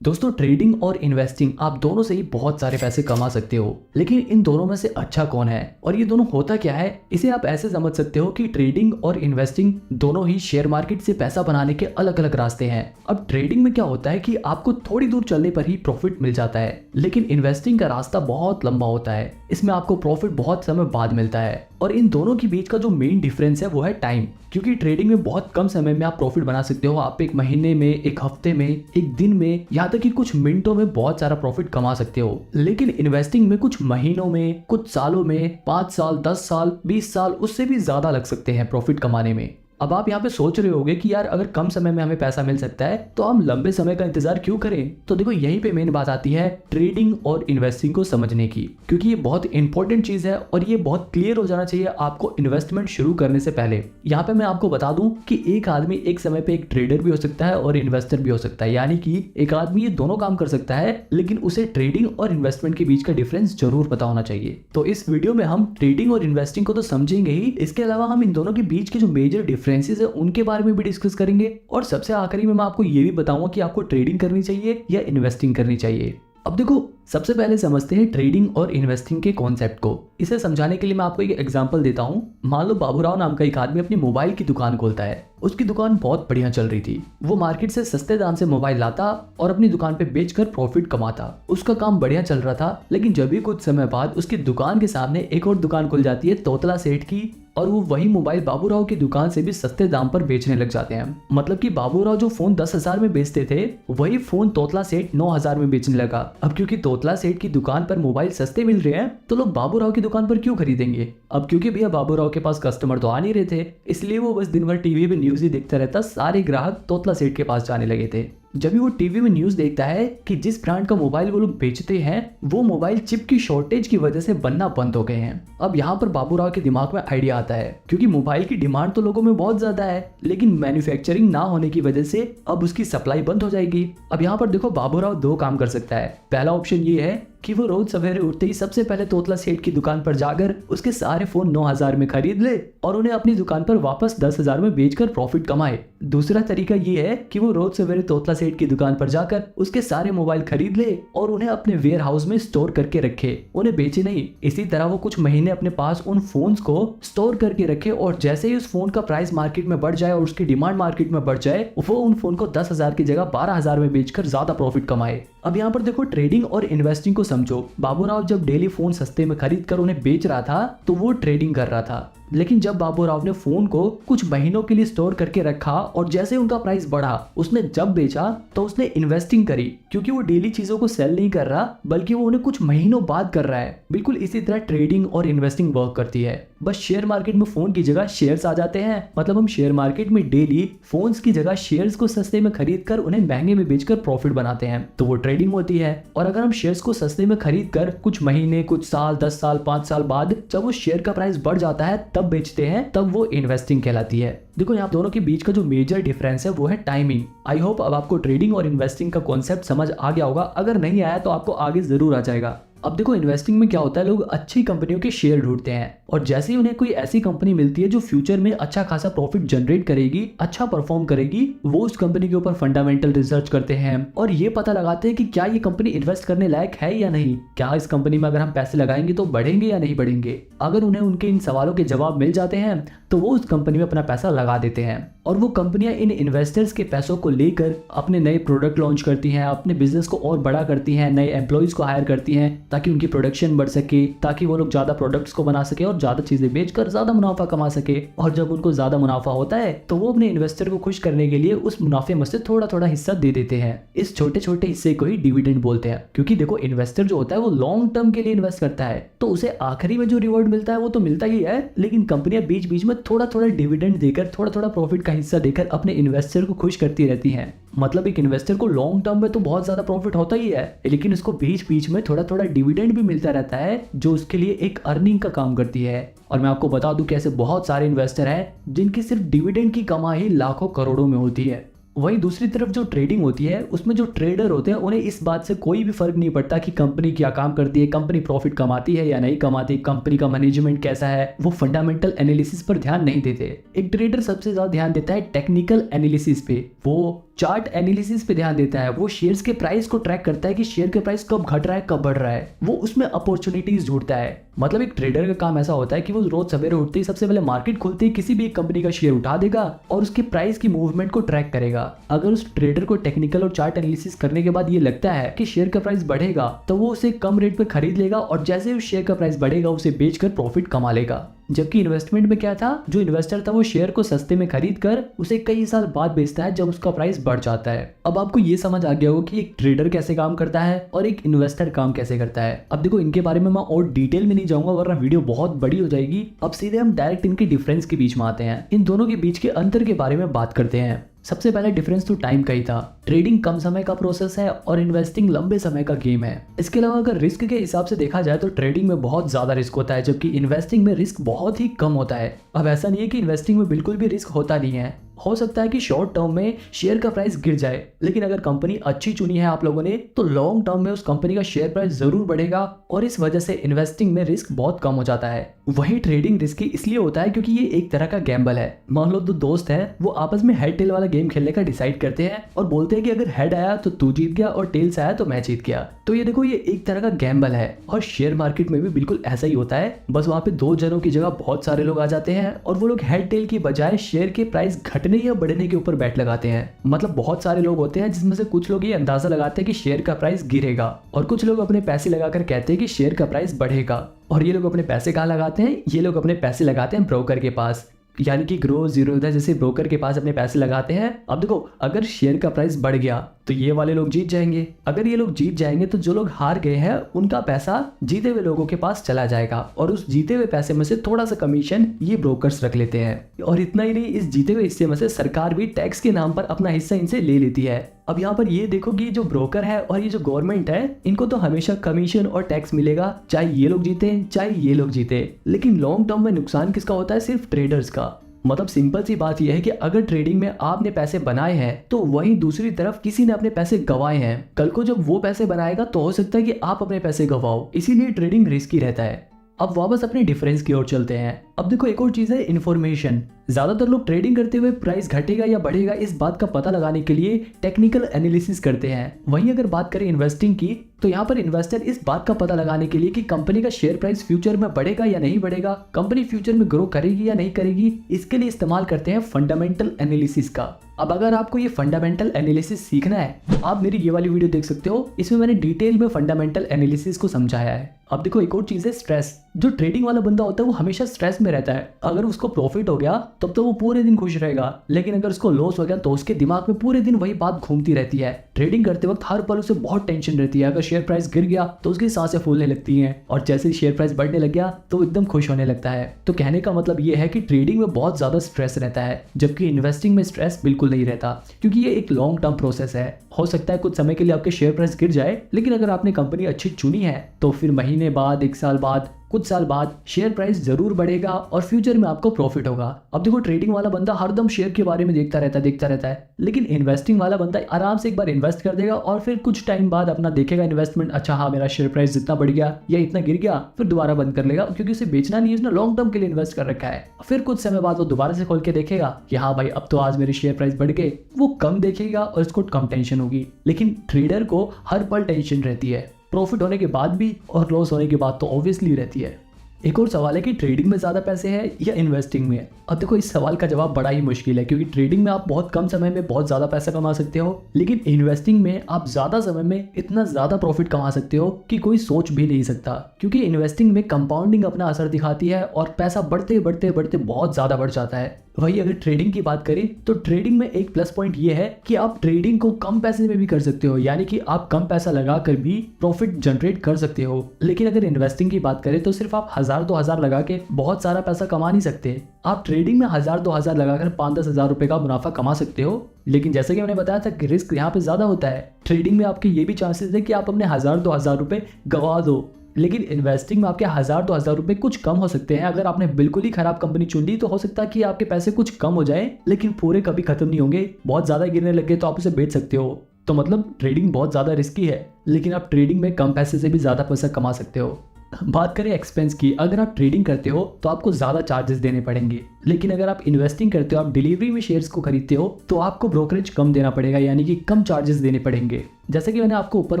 दोस्तों, ट्रेडिंग और इन्वेस्टिंग आप दोनों से ही बहुत सारे पैसे कमा सकते हो, लेकिन इन दोनों में से अच्छा कौन है और ये दोनों होता क्या है, इसे आप ऐसे समझ सकते हो कि ट्रेडिंग और इन्वेस्टिंग दोनों ही शेयर मार्केट से पैसा बनाने के अलग अलग रास्ते हैं। अब ट्रेडिंग में क्या होता है कि आपको थोड़ी दूर चलने पर ही प्रॉफिट मिल जाता है, लेकिन इन्वेस्टिंग का रास्ता बहुत लंबा होता है। इसमें आपको प्रॉफिट बहुत समय बाद मिलता है और इन दोनों के बीच का जो मेन डिफरेंस है वो है टाइम। क्योंकि ट्रेडिंग में बहुत कम समय में आप प्रॉफिट बना सकते हो। आप एक महीने में, एक हफ्ते में, एक दिन में, यहाँ तक कि कुछ मिनटों में बहुत सारा प्रॉफिट कमा सकते हो। लेकिन इन्वेस्टिंग में कुछ महीनों में, कुछ सालों में, 5 साल, 10 साल, 20 साल, उससे भी ज्यादा लग सकते हैं प्रॉफिट कमाने में। अब आप यहाँ पे सोच रहे होगे कि यार अगर कम समय में हमें पैसा मिल सकता है तो हम लंबे समय का इंतजार क्यों करें। तो देखो, यहीं पे मेन बात आती है ट्रेडिंग और इन्वेस्टिंग को समझने की, क्योंकि ये बहुत इंपॉर्टेंट चीज है और ये बहुत क्लियर हो जाना चाहिए आपको इन्वेस्टमेंट शुरू करने से पहले। यहाँ पे मैं आपको बता दूं कि एक आदमी एक समय पे एक ट्रेडर भी हो सकता है और इन्वेस्टर भी हो सकता है, यानी कि एक आदमी ये दोनों काम कर सकता है, लेकिन उसे ट्रेडिंग और इन्वेस्टमेंट के बीच का डिफरेंस जरूर पता होना चाहिए। तो इस वीडियो में हम ट्रेडिंग और इन्वेस्टिंग को तो समझेंगे ही, इसके अलावा हम इन दोनों के बीच के जो मेजर डिफरेंसेस है उनके बारे में भी डिस्कस करेंगे और सबसे आखिरी में मैं आपको ये भी बताऊंगा कि आपको ट्रेडिंग करनी चाहिए या इन्वेस्टिंग करनी चाहिए। अब देखो, सबसे पहले समझते हैं ट्रेडिंग और इन्वेस्टिंग के कॉन्सेप्ट को। इसे समझाने के लिए मैं आपको एक एग्जांपल देता हूं। मान लो बाबूराव नाम का एक आदमी अपनी मोबाइल की दुकान खोलता है। उसकी दुकान बहुत बढ़िया चल रही थी। वो मार्केट से सस्ते दाम से मोबाइल लाता और अपनी दुकान पे बेचकर प्रॉफिट कमाता। उसका काम बढ़िया चल रहा था, लेकिन जब भी कुछ समय बाद उसकी दुकान के सामने एक और दुकान खुल जाती है तोतला सेठ की, और वो वही मोबाइल बाबूराव की दुकान से भी सस्ते दाम पर बेचने लग जाते हैं। मतलब कि बाबूराव जो फोन 10,000 में बेचते थे, वही फोन तोतला सेठ 9,000 में बेचने लगा। अब क्योंकि तोतला सेठ की दुकान पर मोबाइल सस्ते मिल रहे हैं, तो लोग बाबूराव की दुकान पर क्यों खरीदेंगे। अब क्योंकि भैया बाबूराव के पास कस्टमर तो आ नहीं रहे थे, इसलिए वो बस दिन भर टीवी पे न्यूज ही देखता रहता। सारे ग्राहक तोतला सेठ के पास जाने लगे थे। जब भी वो टीवी में न्यूज देखता है कि जिस ब्रांड का मोबाइल वो लोग बेचते हैं, वो मोबाइल चिप की शॉर्टेज की वजह से बनना बंद हो गए हैं। अब यहाँ पर बाबूराव के दिमाग में आइडिया आता है, क्योंकि मोबाइल की डिमांड तो लोगों में बहुत ज्यादा है, लेकिन मैन्युफैक्चरिंग ना होने की वजह से अब उसकी सप्लाई बंद हो जाएगी। अब यहाँ पर देखो, बाबूराव दो काम कर सकता है। पहला ऑप्शन ये है कि वो रोज सवेरे उठते ही सबसे पहले तोतला सेठ की दुकान पर जाकर उसके सारे फोन 9,000 में खरीद ले और उन्हें अपनी दुकान पर वापस 10,000 में बेचकर प्रॉफिट कमाए। दूसरा तरीका ये है कि वो रोज सवेरे तोतला सेठ की दुकान पर जाकर उसके सारे मोबाइल खरीद ले और उन्हें अपने वेयर हाउस में स्टोर करके रखे, उन्हें बेचे नहीं। इसी तरह वो कुछ महीने अपने पास उन फोन्स को स्टोर करके रखे और जैसे ही उस फोन का प्राइस मार्केट में बढ़ जाए और उसकी डिमांड मार्केट में बढ़ जाए, वो उन फोन को 10,000 की जगह 12,000 में बेचकर ज्यादा प्रॉफिट कमाए। अब यहाँ पर देखो, ट्रेडिंग और इन्वेस्टिंग को समझो। बाबूराव जब डेली फोन सस्ते में खरीद कर उन्हें बेच रहा था तो वो ट्रेडिंग कर रहा था, लेकिन जब बाबूराव ने फोन को कुछ महीनों के लिए स्टोर करके रखा और जैसे उनका प्राइस बढ़ा, उसने जब बेचा तो उसने इन्वेस्टिंग करी, क्योंकि वो डेली चीजों को सेल नहीं कर रहा बल्कि वो उन्हें कुछ महीनों बाद कर रहा है। बिल्कुल इसी तरह ट्रेडिंग और इन्वेस्टिंग वर्क करती है। बस शेयर मार्केट में फोन की जगह शेयर्स आ जाते हैं। मतलब हम शेयर मार्केट में डेली फोन्स की जगह शेयर्स को सस्ते में खरीद कर उन्हें महंगे में बेचकर प्रॉफिट बनाते हैं, तो वो ट्रेडिंग होती है। और अगर हम शेयर्स को सस्ते में खरीद कर कुछ महीने, कुछ साल, 10 साल, 5 साल बाद जब वो शेयर का प्राइस बढ़ जाता है तब बेचते हैं, तब वो इन्वेस्टिंग कहलाती है। देखो, यहाँ दोनों के बीच का जो मेजर डिफरेंस है वो है टाइमिंग। आई होप अब आपको ट्रेडिंग और इन्वेस्टिंग का कॉन्सेप्ट समझ आ गया होगा। अगर नहीं आया तो आपको आगे जरूर आ जाएगा। अब देखो, इन्वेस्टिंग में क्या होता है, लोग अच्छी कंपनियों के शेयर ढूंढते हैं और जैसे ही उन्हें कोई ऐसी कंपनी मिलती है जो फ्यूचर में अच्छा खासा प्रॉफिट जनरेट करेगी, अच्छा परफॉर्म करेगी, वो उस कंपनी के ऊपर फंडामेंटल रिसर्च करते हैं और ये पता लगाते हैं कि क्या ये कंपनी इन्वेस्ट करने लायक है या नहीं, क्या इस कंपनी में अगर हम पैसे लगाएंगे तो बढ़ेंगे या नहीं बढ़ेंगे। अगर उन्हें उनके इन सवालों के जवाब मिल जाते हैं तो वो उस कंपनी में अपना पैसा लगा देते हैं और वो कंपनियां इन इन्वेस्टर्स के पैसों को लेकर अपने नए प्रोडक्ट लॉन्च करती हैं, अपने बिजनेस को और बड़ा करती हैं, नए एम्प्लॉइज को हायर करती हैं ताकि उनकी प्रोडक्शन बढ़ सके, ताकि वो लोग ज्यादा प्रोडक्ट्स को बना सके और ज्यादा चीजें बेचकर ज्यादा मुनाफा कमा सके। और जब उनको ज्यादा मुनाफा होता है तो वो अपने इन्वेस्टर को खुश करने के लिए उस मुनाफे में से थोड़ा थोड़ा हिस्सा दे देते हैं। इस छोटे छोटे हिस्से को ही डिविडेंड बोलते हैं, क्योंकि देखो, इन्वेस्टर जो होता है वो लॉन्ग टर्म के लिए इन्वेस्ट करता है, तो उसे आखिरी में जो रिवॉर्ड मिलता है वो तो मिलता ही है, लेकिन कंपनियां बीच बीच में थोड़ा थोड़ा डिविडेंड देकर, थोड़ा थोड़ा प्रॉफिट का हिस्सा देकर अपने इन्वेस्टर को खुश करती रहती हैं। मतलब एक इन्वेस्टर को लॉन्ग टर्म में तो बहुत ज्यादा प्रॉफिट होता ही है, लेकिन उसको बीच बीच में थोड़ा थोड़ा डिविडेंड भी मिलता रहता है, जो उसके लिए एक अर्निंग का काम करती है। और मैं आपको बता दूं कि ऐसे बहुत सारे इन्वेस्टर हैं जिनकी सिर्फ डिविडेंड की कमाई लाखों करोड़ों में होती है। वहीं दूसरी तरफ जो ट्रेडिंग होती है, उसमें जो ट्रेडर होते हैं उन्हें इस बात से कोई भी फर्क नहीं पड़ता कि कंपनी क्या काम करती है, कंपनी प्रॉफिट कमाती है या नहीं कमाती, कंपनी का मैनेजमेंट कैसा है। वो फंडामेंटल एनालिसिस पर ध्यान नहीं देते। एक ट्रेडर सबसे ज्यादा ध्यान देता है टेक्निकल एनालिसिस पे। वो चार्ट एनालिसिस पे ध्यान देता है, वो शेयर्स के प्राइस को ट्रैक करता है कि शेयर के प्राइस कब घट रहा है कब बढ़ रहा है, वो उसमें अपॉर्चुनिटीज ढूंढता है। मतलब एक ट्रेडर का काम ऐसा होता है कि वो रोज सवेरे उठते ही सबसे पहले मार्केट खुलते ही किसी भी एक कंपनी का शेयर उठा देगा और उसके प्राइस की मूवमेंट को ट्रैक करेगा। अगर उस ट्रेडर को टेक्निकल और चार्ट एनालिसिस करने के बाद ये लगता है कि शेयर का प्राइस बढ़ेगा तो वो उसे कम रेट पर खरीद लेगा और जैसे उस शेयर का प्राइस बढ़ेगा उसे बेचकर प्रॉफिट कमा लेगा। जबकि इन्वेस्टमेंट में क्या था, जो इन्वेस्टर था वो शेयर को सस्ते में खरीद कर उसे कई साल बाद बेचता है जब उसका प्राइस बढ़ जाता है। अब आपको ये समझ आ गया होगा कि एक ट्रेडर कैसे काम करता है और एक इन्वेस्टर काम कैसे करता है। अब देखो इनके बारे में मैं और डिटेल में नहीं जाऊंगा वरना वीडियो बहुत बड़ी हो जाएगी। अब सीधे हम डायरेक्ट इनके डिफरेंस के बीच में आते हैं, इन दोनों के बीच के अंतर के बारे में बात करते हैं। सबसे पहला डिफरेंस तो टाइम का ही था। ट्रेडिंग कम समय का प्रोसेस है और इन्वेस्टिंग लंबे समय का गेम है। इसके अलावा अगर रिस्क के हिसाब से देखा जाए तो ट्रेडिंग में बहुत ज्यादा रिस्क होता है जबकि इन्वेस्टिंग में रिस्क बहुत ही कम होता है। अब ऐसा नहीं है कि इन्वेस्टिंग में बिल्कुल भी रिस्क होता नहीं है, हो सकता है कि शॉर्ट टर्म में शेयर का प्राइस गिर जाए, लेकिन अगर कंपनी अच्छी चुनी है आप लोगों ने तो लॉन्ग टर्म में उस कंपनी का शेयर प्राइस जरूर बढ़ेगा और इस वजह से इन्वेस्टिंग में रिस्क बहुत कम हो जाता है। वही ट्रेडिंग रिस्की इसलिए होता है क्योंकि ये एक तरह का गैम्बल है। मान लो दो दोस्त हैं, वो आपस में हेड टेल वाला गेम खेलने का डिसाइड करते हैं और बोलते हैं कि अगर हेड आया तो तू जीत गया और टेल्स आया तो मैं जीत गया। तो ये देखो ये एक तरह का गैम्बल है और शेयर मार्केट में भी बिल्कुल ऐसा ही होता है। बस वहां पे दो जनों की जगह बहुत सारे लोग आ जाते हैं और वो लोग हेड टेल की बजाय शेयर के प्राइस घटने या बढ़ने के ऊपर बैट लगाते हैं। मतलब बहुत सारे लोग होते हैं जिसमें से कुछ लोग ये अंदाजा लगाते हैं कि शेयर का प्राइस गिरेगा और कुछ लोग अपने पैसे लगाकर कहते हैं कि शेयर का प्राइस बढ़ेगा। और ये लोग अपने पैसे कहाँ लगाते हैं, ये लोग अपने पैसे लगाते हैं ब्रोकर के पास, यानी कि ग्रो जीरोधा जैसे ब्रोकर के पास अपने पैसे लगाते हैं। अब देखो अगर शेयर का प्राइस बढ़ गया तो ये वाले लोग जीत जाएंगे, अगर ये लोग जीत जाएंगे तो जो लोग हार गए हैं उनका पैसा जीते हुए लोगों के पास चला जाएगा और उस जीते हुए पैसे में से थोड़ा सा कमीशन ये ब्रोकर्स रख लेते हैं। और इतना ही नहीं, इस जीते हुए हिस्से में से सरकार भी टैक्स के नाम पर अपना हिस्सा इनसे ले लेती है। अब यहाँ पर ये देखो कि जो ब्रोकर है और ये जो गवर्नमेंट है इनको तो हमेशा कमीशन और टैक्स मिलेगा, चाहे ये लोग जीते चाहे ये लोग जीते। लेकिन लॉन्ग टर्म में नुकसान किसका होता है, सिर्फ ट्रेडर्स का। मतलब सिंपल सी बात यह है कि अगर ट्रेडिंग में आपने पैसे बनाए हैं तो वहीं दूसरी तरफ किसी ने अपने पैसे गंवाए हैं। कल को जब वो पैसे बनाएगा तो हो सकता है कि आप अपने पैसे गंवाओ, इसीलिए ट्रेडिंग रिस्की रहता है। अब वापस अपने डिफरेंस की ओर चलते हैं। अब देखो एक और चीज है इन्फॉर्मेशन। ज्यादातर लोग ट्रेडिंग करते हुए प्राइस घटेगा या बढ़ेगा इस बात का पता लगाने के लिए टेक्निकल एनालिसिस करते हैं। वहीं अगर बात करें इन्वेस्टिंग की तो यहाँ पर इन्वेस्टर इस बात का पता लगाने के लिए कि कंपनी का शेयर प्राइस फ्यूचर में बढ़ेगा या नहीं बढ़ेगा, कंपनी फ्यूचर में ग्रो करेगी या नहीं करेगी, इसके लिए इस्तेमाल करते हैं फंडामेंटल एनालिसिस का। अब अगर आपको ये फंडामेंटल एनालिसिस सीखना है आप मेरी ये वाली वीडियो देख सकते हो, इसमें मैंने डिटेल में फंडामेंटल एनालिसिस को समझाया है। अब देखो एक और चीज है स्ट्रेस। जो ट्रेडिंग वाला बंदा होता है वो हमेशा स्ट्रेस में रहता है। अगर उसको प्रॉफिट हो गया तब तो वो पूरे दिन खुश रहेगा, लेकिन अगर उसको लॉस हो गया तो उसके दिमाग में पूरे दिन वही बात घूमती रहती है। ट्रेडिंग करते वक्त हर पल उसे बहुत टेंशन रहती है। अगर शेयर प्राइस गिर गया तो उसकी सांसें फूलने लगती हैं और जैसे ही शेयर प्राइस बढ़ने लग गया तो एकदम खुश होने लगता है। तो कहने का मतलब ये है कि ट्रेडिंग में बहुत ज्यादा स्ट्रेस रहता है जबकि इन्वेस्टिंग में स्ट्रेस बिल्कुल नहीं रहता, क्योंकि ये एक लॉन्ग टर्म प्रोसेस है। हो सकता है कुछ समय के लिए आपके शेयर प्राइस गिर जाए, लेकिन अगर आपने कंपनी अच्छी चुनी है तो फिर महीने बाद, एक साल बाद, कुछ साल बाद शेयर प्राइस जरूर बढ़ेगा और फ्यूचर में आपको प्रॉफिट होगा। अब देखो ट्रेडिंग वाला बंदा हरदम शेयर के बारे में देखता रहता है, लेकिन इन्वेस्टिंग वाला बंदा आराम से एक बार इन्वेस्ट कर देगा और फिर कुछ टाइम बाद अपना देखेगा इन्वेस्टमेंट, अच्छा हाँ मेरा शेयर प्राइस जितना बढ़ गया या इतना गिर गया, फिर दोबारा बंद कर लेगा क्योंकि उसे बेचना नहीं है, उसने लॉन्ग टर्म के लिए इन्वेस्ट कर रखा है। फिर कुछ समय बाद वो दोबारा से खोल के देखेगा कि हाँ भाई अब तो आज मेरे शेयर प्राइस बढ़ गए, वो कम देखेगा और उसको कम टेंशन होगी। लेकिन ट्रेडर को हर पल टेंशन रहती है, प्रॉफिट होने के बाद भी और लॉस होने के बाद तो ऑब्वियसली रहती है। एक और सवाल है कि ट्रेडिंग में ज़्यादा पैसे हैं या इन्वेस्टिंग में। अब देखो इस सवाल का जवाब बड़ा ही मुश्किल है, क्योंकि ट्रेडिंग में आप बहुत कम समय में बहुत ज़्यादा पैसा कमा सकते हो, लेकिन इन्वेस्टिंग में आप ज़्यादा समय में इतना ज़्यादा प्रॉफिट कमा सकते हो कि कोई सोच भी नहीं सकता। क्योंकि इन्वेस्टिंग में कंपाउंडिंग अपना असर दिखाती है और पैसा बढ़ते बढ़ते बढ़ते बहुत ज़्यादा बढ़ जाता है। वही अगर ट्रेडिंग की बात करें तो ट्रेडिंग में एक प्लस पॉइंट ये है कि आप ट्रेडिंग को कम पैसे में भी कर सकते हो, यानी कि आप कम पैसा लगाकर भी प्रॉफिट जनरेट कर सकते हो। लेकिन अगर इन्वेस्टिंग की बात करें तो सिर्फ आप 1000-2000 लगा के बहुत सारा पैसा कमा नहीं सकते। आप ट्रेडिंग में 1000-2000 लगाकर 5-10 हज़ार रुपए का मुनाफा कमा सकते हो, लेकिन जैसे कि मैंने बताया था कि रिस्क यहाँ पे ज्यादा होता है। ट्रेडिंग में आपके ये भी चांसेस है कि आप अपने 1000-2000 रुपए गवा दो, लेकिन इन्वेस्टिंग में आपके 1000-2000 रुपए कुछ कम हो सकते हैं। अगर आपने बिल्कुल ही खराब कंपनी चुन ली तो हो सकता है कि आपके पैसे कुछ कम हो जाए, लेकिन पूरे कभी खत्म नहीं होंगे। बहुत ज्यादा गिरने लगे तो आप उसे बेच सकते हो। तो मतलब ट्रेडिंग बहुत ज्यादा रिस्की है, लेकिन आप ट्रेडिंग में कम पैसे से भी ज्यादा पैसा कमा सकते हो। बात करें एक्सपेंस की, अगर आप ट्रेडिंग करते हो तो आपको ज़्यादा चार्जेस देने पड़ेंगे, लेकिन अगर आप इन्वेस्टिंग करते हो, आप डिलीवरी में शेयर्स को खरीदते हो, तो आपको ब्रोकरेज कम देना पड़ेगा, यानी कि कम चार्जेस देने पड़ेंगे। जैसे कि मैंने आपको ऊपर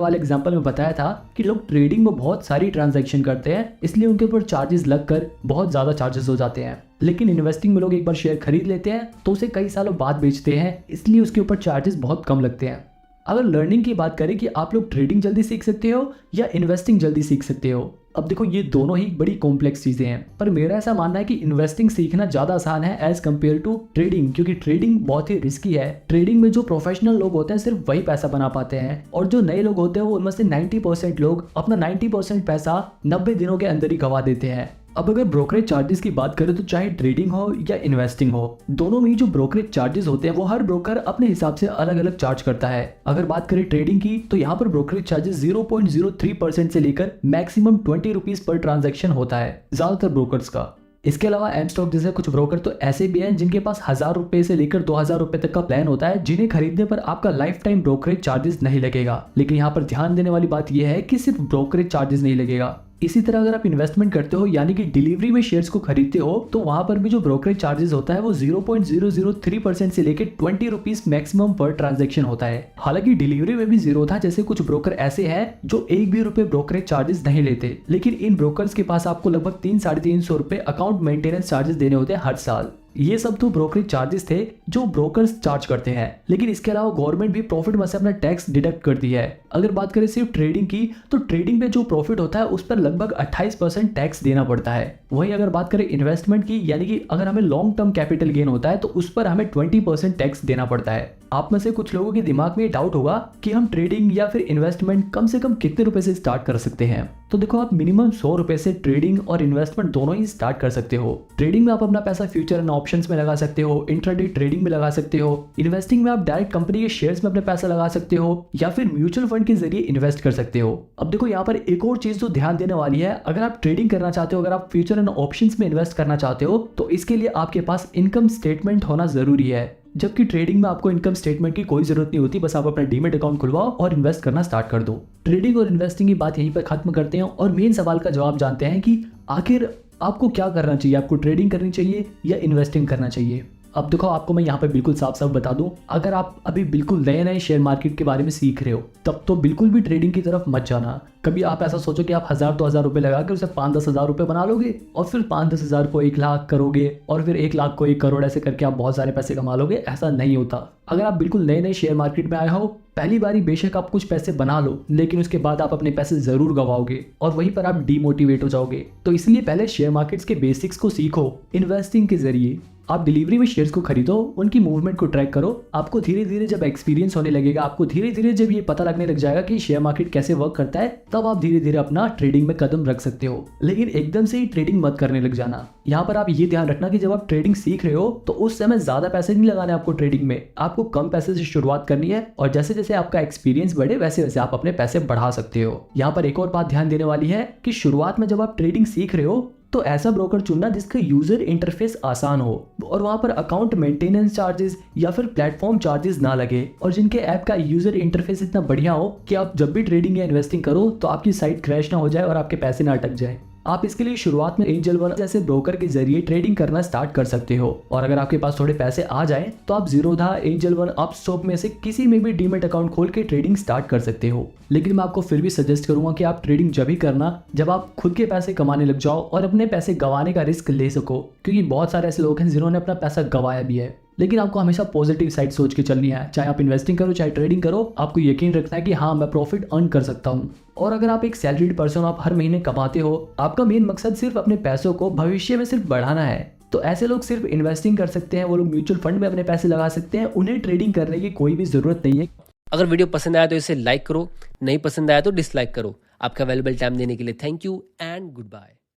वाले एग्जांपल में बताया था कि लोग ट्रेडिंग में बहुत सारी ट्रांजैक्शन करते हैं, इसलिए उनके ऊपर चार्जेस लगकर बहुत ज़्यादा चार्जेस हो जाते हैं। लेकिन इन्वेस्टिंग में लोग एक बार शेयर खरीद लेते हैं तो उसे कई सालों बाद बेचते हैं, इसलिए उसके ऊपर चार्जेस बहुत कम लगते हैं। अगर लर्निंग की बात करें कि आप लोग ट्रेडिंग जल्दी सीख सकते हो या इन्वेस्टिंग जल्दी सीख सकते हो, अब देखो ये दोनों ही बड़ी कॉम्प्लेक्स चीज़ें हैं, पर मेरा ऐसा मानना है कि इन्वेस्टिंग सीखना ज़्यादा आसान है एज कम्पेयर टू ट्रेडिंग, क्योंकि ट्रेडिंग बहुत ही रिस्की है। ट्रेडिंग में जो प्रोफेशनल लोग होते हैं सिर्फ वही पैसा बना पाते हैं, और जो नए लोग होते हैं वो उनमें से 90% लोग अपना 90% पैसा 90 दिनों के अंदर ही गंवा देते हैं। अब अगर ब्रोकरेज चार्जेस की बात करें तो चाहे ट्रेडिंग हो या इन्वेस्टिंग हो, दोनों में ही जो ब्रोकरेज चार्जेस होते हैं वो हर ब्रोकर अपने हिसाब से अलग अलग चार्ज करता है। अगर बात करें ट्रेडिंग की तो यहाँ पर ब्रोकरेज चार्जेस 0.03% से लेकर मैक्सिमम 20 रुपीज पर ट्रांजैक्शन होता है ज्यादातर ब्रोकर्स का। इसके अलावा एम स्टॉक जैसे कुछ ब्रोकर तो ऐसे भी हैं जिनके पास 1000 रुपए से लेकर 2000 रुपए तक का प्लान होता है, जिन्हें खरीदने पर आपका लाइफ टाइम ब्रोकरेज चार्जेस नहीं लगेगा। लेकिन यहाँ पर ध्यान देने वाली बात यह है कि सिर्फ ब्रोकरेज चार्जेस नहीं लगेगा। इसी तरह अगर आप इन्वेस्टमेंट करते हो यानी कि डिलीवरी में शेयर्स को खरीदते हो तो वहां पर भी जो ब्रोकरेज चार्जेस होता है वो 0.003% से लेकर 20 रुपीज मैक्सिमम पर ट्रांजैक्शन होता है। हालांकि डिलीवरी में भी जीरो था, जैसे कुछ ब्रोकर ऐसे हैं जो एक भी रुपए ब्रोकरेज चार्जेस नहीं लेते, लेकिन इन ब्रोकर्स के पास आपको लगभग 300-350 रुपए अकाउंट मेंटेनेंस चार्जेस देने होते हैं हर साल। ये सब तो ब्रोकरेज चार्जेस थे जो ब्रोकर्स चार्ज करते हैं, लेकिन इसके अलावा गवर्नमेंट भी प्रॉफिट में से अपना टैक्स डिडक्ट करती है। अगर बात करें सिर्फ ट्रेडिंग की तो ट्रेडिंग में जो प्रॉफिट होता है उस पर लगभग 28% टैक्स देना पड़ता है। वहीं अगर बात करें इन्वेस्टमेंट की, यानी कि अगर हमें लॉन्ग टर्म कैपिटल गेन होता है तो उस पर हमें 20% टैक्स देना पड़ता है। आप में से कुछ लोगों के दिमाग में ये डाउट होगा कि हम ट्रेडिंग या फिर इन्वेस्टमेंट कम से कम कितने रुपए से स्टार्ट कर सकते हैं। तो देखो आप मिनिमम 100 रुपए से ट्रेडिंग और इन्वेस्टमेंट दोनों ही स्टार्ट कर सकते हो। ट्रेडिंग में आप अपना पैसा फ्यूचर एंड ऑप्शंस में लगा सकते हो, इंट्राडे ट्रेडिंग में लगा सकते हो। इन्वेस्टिंग में आप डायरेक्ट कंपनी के शेयर्स में अपने पैसा लगा सकते हो या फिर म्यूचुअल फंड के जरिए इन्वेस्ट कर सकते हो। अब देखो यहाँ पर एक और चीज जो ध्यान देने वाली है, अगर आप ट्रेडिंग करना चाहते हो, अगर आप फ्यूचर एंड ऑप्शंस में इन्वेस्ट करना चाहते हो तो इसके लिए आपके पास इनकम स्टेटमेंट होना जरूरी है, जबकि ट्रेडिंग में आपको इनकम स्टेटमेंट की कोई जरूरत नहीं होती, बस आप अपना डीमेट अकाउंट खुलवाओ और इन्वेस्ट करना स्टार्ट कर दो। ट्रेडिंग और इन्वेस्टिंग की बात यहीं पर खत्म करते हैं और मेन सवाल का जवाब जानते हैं कि आखिर आपको क्या करना चाहिए, आपको ट्रेडिंग करनी चाहिए या इन्वेस्टिंग करना चाहिए। अब देखो आपको मैं यहाँ पे बिल्कुल साफ साफ बता दूं, अगर आप अभी बिल्कुल नए नए शेयर मार्केट के बारे में सीख रहे हो तब तो बिल्कुल भी ट्रेडिंग की तरफ मत जाना। कभी आप ऐसा सोचो कि आप 1000-2000 रुपए लगा कर उसे 5-10 हजार रुपए बना लोगे और फिर 5-10 हजार को 1 लाख करोगे और फिर 1 लाख को 1 करोड़, ऐसे करके आप बहुत सारे पैसे कमा लोगे। ऐसा नहीं होता। अगर आप बिल्कुल नए नए शेयर मार्केट में आए हो, पहली बारी बेशक आप कुछ पैसे बना लो, लेकिन उसके बाद आप अपने पैसे जरूर गवाओगे और वहीं पर आप डीमोटिवेट हो जाओगे। तो इसलिए पहले शेयर मार्केट्स के बेसिक्स को सीखो। इन्वेस्टिंग के जरिए आप डिलीवरी में शेयर्स को खरीदो, उनकी मूवमेंट को ट्रैक करो। आपको धीरे धीरे जब एक्सपीरियंस होने लगेगा, आपको धीरे धीरे जब ये पता लगने लग जाएगा कि शेयर मार्केट कैसे वर्क करता है, तब आप धीरे धीरे अपना ट्रेडिंग में कदम रख सकते हो। लेकिन एकदम से ही ट्रेडिंग मत करने लग जाना। यहाँ पर आप ये ध्यान रखना कि जब आप ट्रेडिंग सीख रहे हो तो उस समय ज्यादा पैसे नहीं लगाने आपको ट्रेडिंग में, आपको कम पैसे से शुरुआत करनी है और जैसे जैसे आपका एक्सपीरियंस बढ़े वैसे वैसे आप अपने पैसे बढ़ा सकते हो। यहाँ पर एक और बात ध्यान देने वाली है कि शुरुआत में जब आप ट्रेडिंग सीख रहे हो तो ऐसा ब्रोकर चुनना जिसका यूजर इंटरफेस आसान हो और वहां पर अकाउंट मेंटेनेंस चार्जेस या फिर प्लेटफॉर्म चार्जेस ना लगे, और जिनके ऐप का यूजर इंटरफेस इतना बढ़िया हो कि आप जब भी ट्रेडिंग या इन्वेस्टिंग करो तो आपकी साइट क्रैश ना हो जाए और आपके पैसे ना अटक जाए। आप इसके लिए शुरुआत में एंजल वन जैसे ब्रोकर के जरिए ट्रेडिंग करना स्टार्ट कर सकते हो, और अगर आपके पास थोड़े पैसे आ जाए तो आप जीरोधा, एंजल वन, अपस्टॉक में से किसी में भी डीमेट अकाउंट खोल के ट्रेडिंग स्टार्ट कर सकते हो। लेकिन मैं आपको फिर भी सजेस्ट करूंगा कि आप ट्रेडिंग जब ही करना जब आप खुद के पैसे कमाने लग जाओ और अपने पैसे गंवाने का रिस्क ले सको, क्योंकि बहुत सारे ऐसे लोग हैं जिन्होंने अपना पैसा गंवाया भी है। लेकिन आपको हमेशा पॉजिटिव साइड सोच के चलनी है, चाहे आप इन्वेस्टिंग करो चाहे ट्रेडिंग करो, आपको यकीन रखना है कि हाँ मैं प्रॉफिट अर्न कर सकता हूँ। और अगर आप एक सैलरीड पर्सन, आप हर महीने कमाते हो, आपका मेन मकसद सिर्फ अपने पैसों को भविष्य में सिर्फ बढ़ाना है, तो ऐसे लोग सिर्फ इन्वेस्टिंग कर सकते हैं, वो लोग म्यूचुअल फंड में अपने पैसे लगा सकते हैं, उन्हें ट्रेडिंग करने की कोई भी जरूरत नहीं है। अगर वीडियो पसंद आया तो इसे लाइक करो, नहीं पसंद आया तो डिसलाइक करो। आपका वैल्यूएबल टाइम देने के लिए thank you and good bye.